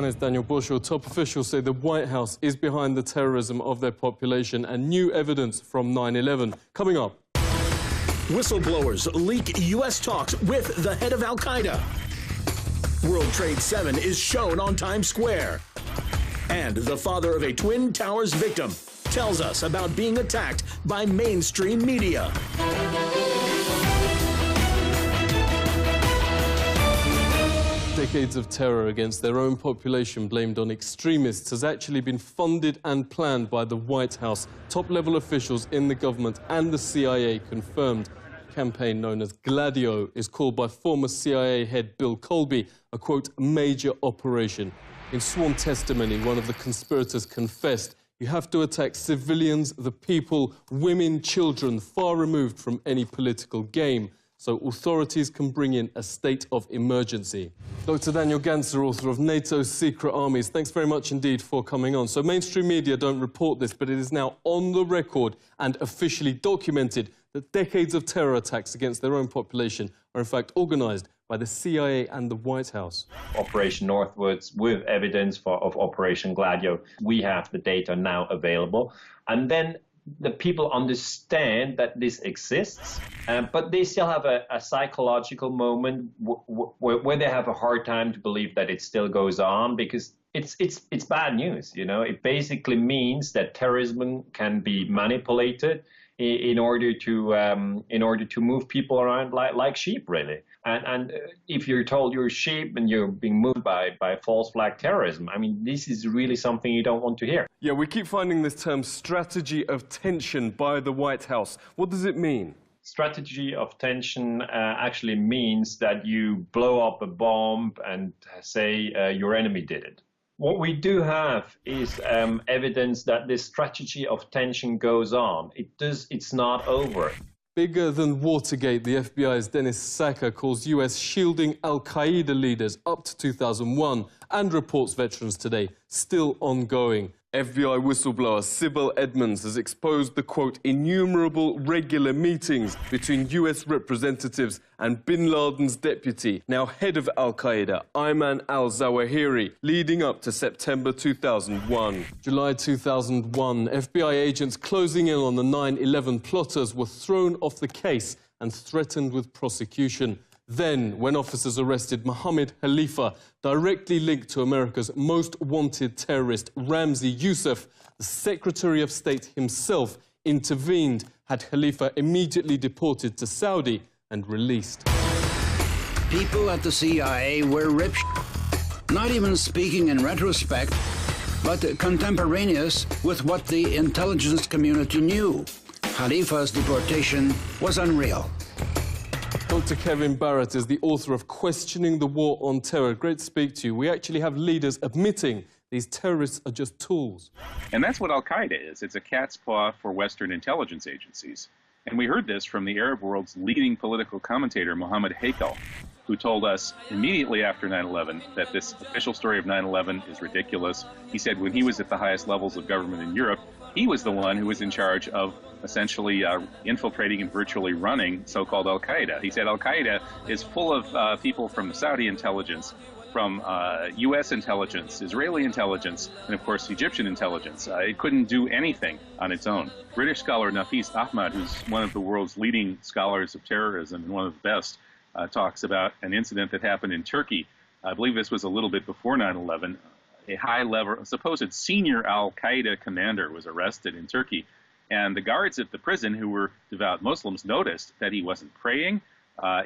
China's Daniel Bosho. Top officials say the White House is behind the terrorism of their population and new evidence from 9/11. Coming up. Whistleblowers leak U.S. talks with the head of Al-Qaeda. World Trade 7 is shown on Times Square. And the father of a Twin Towers victim tells us about being attacked by mainstream media. Decades of terror against their own population blamed on extremists has actually been funded and planned by the White House. Top-level officials in the government and the CIA confirmed. A campaign known as Gladio is called by former CIA head Bill Colby a, quote, major operation. In sworn testimony, one of the conspirators confessed, "You have to attack civilians, the people, women, children, far removed from any political game, so authorities can bring in a state of emergency." Dr. Daniel Ganser, author of NATO's Secret Armies, thanks very much indeed for coming on. So mainstream media don't report this, but it is now on the record and officially documented that decades of terror attacks against their own population are in fact organised by the CIA and the White House. Operation Northwoods with evidence of Operation Gladio. We have the data now available. And then the people understand that this exists, but they still have a psychological moment where they have a hard time to believe that it still goes on, because it's bad news. You know, it basically means that terrorism can be manipulated in order to move people around like sheep, really. And if you're told you're sheep and you're being moved by false flag terrorism, I mean, this is really something you don't want to hear. Yeah, we keep finding this term strategy of tension by the White House. What does it mean? Strategy of tension actually means that you blow up a bomb and say your enemy did it. What we do have is evidence that this strategy of tension goes on. It's not over. Bigger than Watergate, the FBI's Dennis Sacker calls US shielding Al-Qaeda leaders up to 2001 and reports veterans today still ongoing. FBI whistleblower Sybil Edmonds has exposed the, quote, innumerable regular meetings between US representatives and bin Laden's deputy, now head of Al-Qaeda, Ayman al-Zawahiri, leading up to September 2001. July 2001, FBI agents closing in on the 9/11 plotters were thrown off the case and threatened with prosecution. Then, when officers arrested Mohammed Khalifa, directly linked to America's most wanted terrorist, Ramzi Youssef, the Secretary of State himself intervened, had Khalifa immediately deported to Saudi and released. People at the CIA were rip not even speaking in retrospect, but contemporaneous with what the intelligence community knew. Khalifa's deportation was unreal. Dr. Kevin Barrett is the author of Questioning the War on Terror. Great to speak to you. We actually have leaders admitting these terrorists are just tools. And that's what Al-Qaeda is. It's a cat's paw for Western intelligence agencies. And we heard this from the Arab world's leading political commentator, Mohammed Hakel, who told us immediately after 9/11 that this official story of 9/11 is ridiculous. He said when he was at the highest levels of government in Europe, he was the one who was in charge of essentially infiltrating and virtually running so-called Al-Qaeda. He said Al-Qaeda is full of people from Saudi intelligence, from U.S. intelligence, Israeli intelligence, and of course Egyptian intelligence. It couldn't do anything on its own. British scholar Nafis Ahmad, who's one of the world's leading scholars of terrorism and one of the best, talks about an incident that happened in Turkey. I believe this was a little bit before 9/11. A high-level, supposed senior Al-Qaeda commander was arrested in Turkey. And the guards at the prison, who were devout Muslims, noticed that he wasn't praying.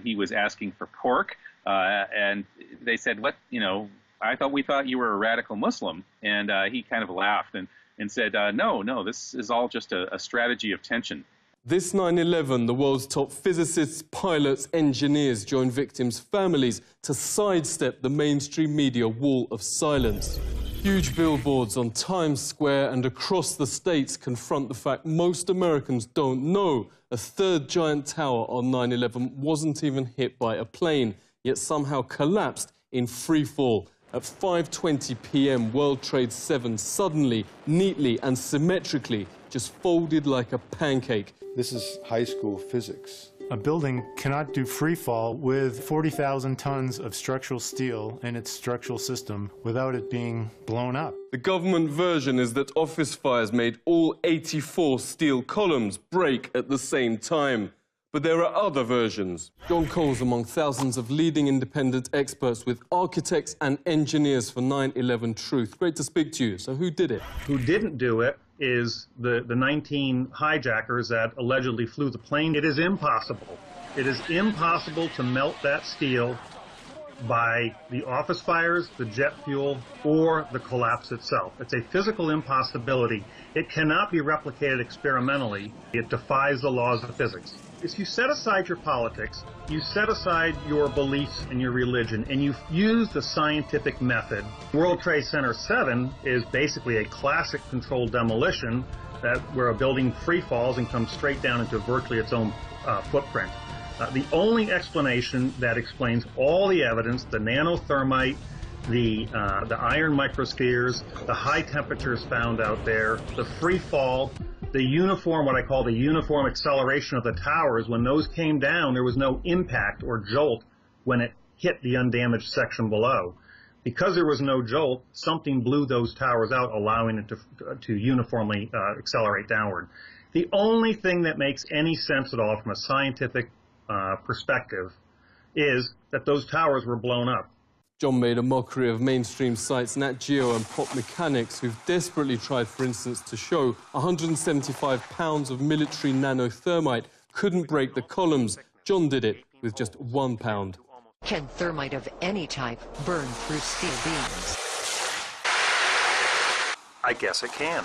He was asking for pork. And they said, we thought you were a radical Muslim. And he kind of laughed and said, no, this is all just a strategy of tension. This 9/11, the world's top physicists, pilots, engineers joined victims' families to sidestep the mainstream media wall of silence. Huge billboards on Times Square and across the states confront the fact most Americans don't know a third giant tower on 9/11 wasn't even hit by a plane, yet somehow collapsed in free fall. At 5:20 p.m., World Trade 7 suddenly, neatly and symmetrically just folded like a pancake. This is high school physics. A building cannot do free fall with 40,000 tons of structural steel in its structural system without it being blown up. The government version is that office fires made all 84 steel columns break at the same time. But there are other versions. John Cole's among thousands of leading independent experts with architects and engineers for 9/11 Truth. Great to speak to you. So who did it? Who didn't do it is the 19 hijackers that allegedly flew the plane. It is impossible. It is impossible to melt that steel by the office fires, the jet fuel, or the collapse itself. It's a physical impossibility. It cannot be replicated experimentally. It defies the laws of physics. If you set aside your politics, you set aside your beliefs and your religion, and you use the scientific method. World Trade Center 7 is basically a classic controlled demolition where a building free falls and comes straight down into virtually its own footprint. The only explanation that explains all the evidence, the nanothermite, the iron microspheres, the high temperatures found out there, the free fall, the uniform, what I call the uniform acceleration of the towers, when those came down, there was no impact or jolt when it hit the undamaged section below. Because there was no jolt, something blew those towers out, allowing it to uniformly accelerate downward. The only thing that makes any sense at all from a scientific perspective is that those towers were blown up. John made a mockery of mainstream sites Nat Geo and Pop Mechanics, who've desperately tried, for instance, to show 175 pounds of military nanothermite couldn't break the columns. John did it with just 1 pound. Can thermite of any type burn through steel beams? I guess it can.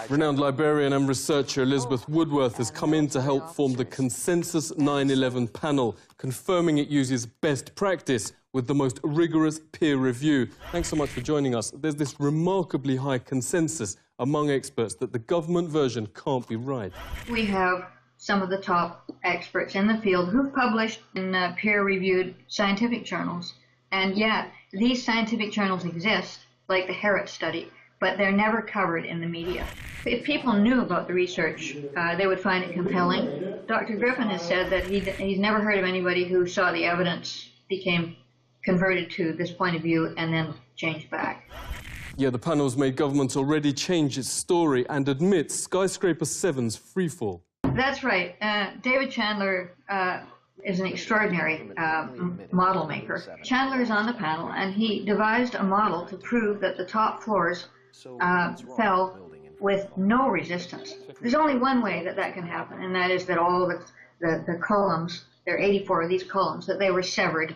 Renowned librarian and researcher Elizabeth Woodworth has come in to help form the Consensus 9/11 panel, confirming it uses best practice with the most rigorous peer review. Thanks so much for joining us. There's this remarkably high consensus among experts that the government version can't be right. We have some of the top experts in the field who've published in peer-reviewed scientific journals. And yet, these scientific journals exist, like the Herrott study, but they're never covered in the media. If people knew about the research, they would find it compelling. Dr. Griffin has said that he's never heard of anybody who saw the evidence, became converted to this point of view, and then changed back. Yeah, the panel's made government already change its story and admits Skyscraper 7's freefall. That's right. David Chandler is an extraordinary model maker. Chandler is on the panel, and he devised a model to prove that the top floors fell with no resistance. There's only one way that that can happen, and that is that all the columns, there are 84 of these columns, that they were severed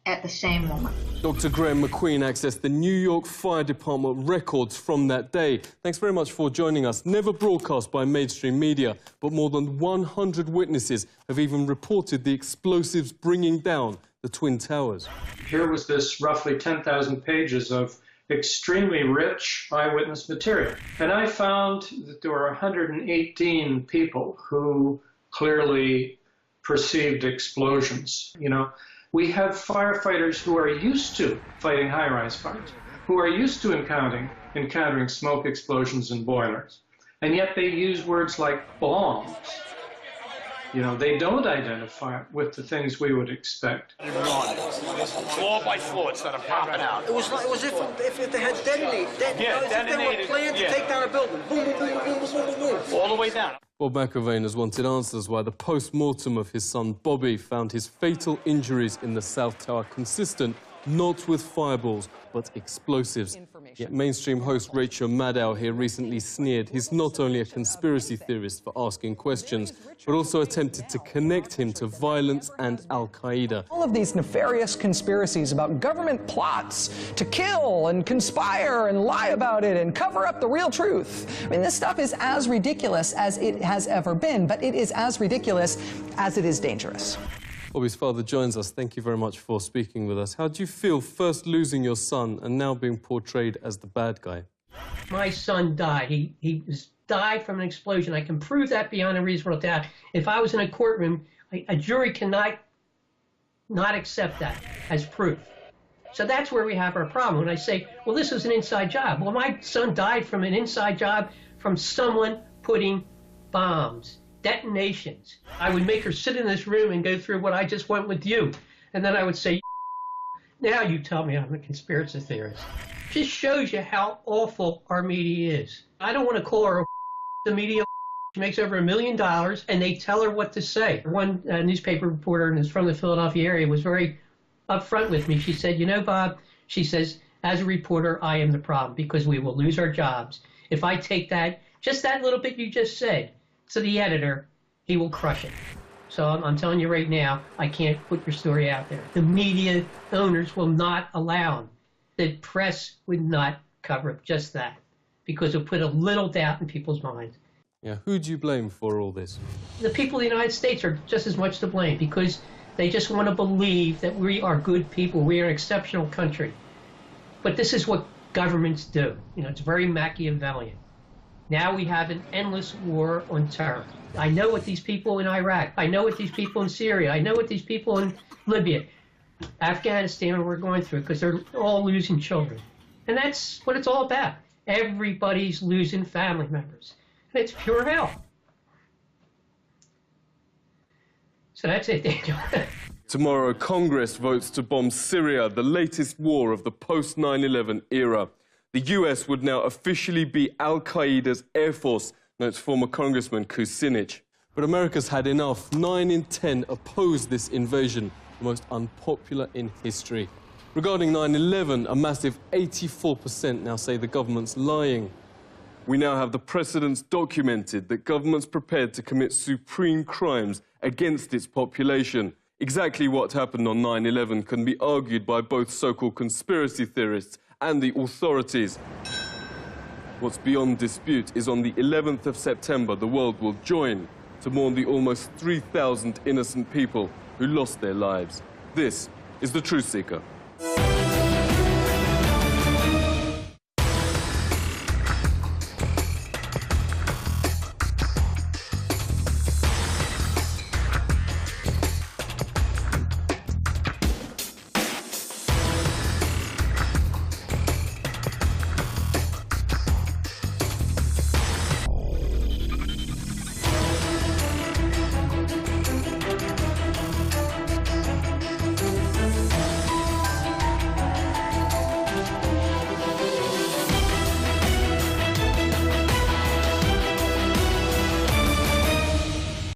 at the same moment. Dr. Graham McQueen accessed the New York Fire Department records from that day. Thanks very much for joining us. Never broadcast by mainstream media, but more than 100 witnesses have even reported the explosives bringing down the Twin Towers. Here was this roughly 10,000 pages of extremely rich eyewitness material. And I found that there were 118 people who clearly perceived explosions. You know, we have firefighters who are used to fighting high-rise fires, who are used to encountering smoke explosions and boilers, and yet they use words like bombs. You know, they don't identify with the things we would expect. Floor by floor instead of popping out. It was if they had detonated. Detonated. If they were planned to take down a building. Boom, boom, boom, boom, boom, boom, boom, boom. All the way down. Bob McIlvaine has wanted answers why the post-mortem of his son Bobby found his fatal injuries in the South Tower consistent not with fireballs, but explosives. Yet mainstream host Rachel Maddow here recently sneered he's not only a conspiracy theorist for asking questions, but also attempted to connect him to violence and Al-Qaeda. All of these nefarious conspiracies about government plots to kill and conspire and lie about it and cover up the real truth. I mean, this stuff is as ridiculous as it has ever been, but it is as ridiculous as it is dangerous. Bobby's father joins us. Thank you very much for speaking with us. How do you feel first losing your son and now being portrayed as the bad guy? My son died. He died from an explosion. I can prove that beyond a reasonable doubt. If I was in a courtroom, a jury cannot not accept that as proof. So that's where we have our problem. When I say, well, this was an inside job. Well, my son died from an inside job from someone putting bombs detonations. I would make her sit in this room and go through what I just went with you. And then I would say, now you tell me I'm a conspiracy theorist. Just shows you how awful our media is. I don't want to call her the media. She makes over $1 million, and they tell her what to say. One newspaper reporter, and is from the Philadelphia area, was very upfront with me. She said, you know, Bob, she says, as a reporter, I am the problem because we will lose our jobs. If I take that, just that little bit you just said, to the editor, he will crush it. So I'm telling you right now, I can't put your story out there. The media owners will not allow them. The press would not cover up just that because it'll put a little doubt in people's minds. Yeah, who do you blame for all this? The people of the United States are just as much to blame because they just want to believe that we are good people. We are an exceptional country. But this is what governments do. You know, it's very Machiavellian. Now we have an endless war on terror. I know what these people in Iraq, I know what these people in Syria, I know what these people in Libya, Afghanistan we're going through because they're all losing children. And that's what it's all about. Everybody's losing family members. And it's pure hell. So that's it, Daniel. Tomorrow, Congress votes to bomb Syria, the latest war of the post-9/11 era. The US would now officially be al-Qaeda's air force, notes former Congressman Kucinich. But America's had enough. 9 in 10 oppose this invasion, the most unpopular in history. Regarding 9/11, a massive 84% now say the government's lying. We now have the precedents documented that governments prepared to commit supreme crimes against its population. Exactly what happened on 9/11 can be argued by both so-called conspiracy theorists and the authorities. What's beyond dispute is on the 11th of September, the world will join to mourn the almost 3,000 innocent people who lost their lives. This is The Truth Seeker.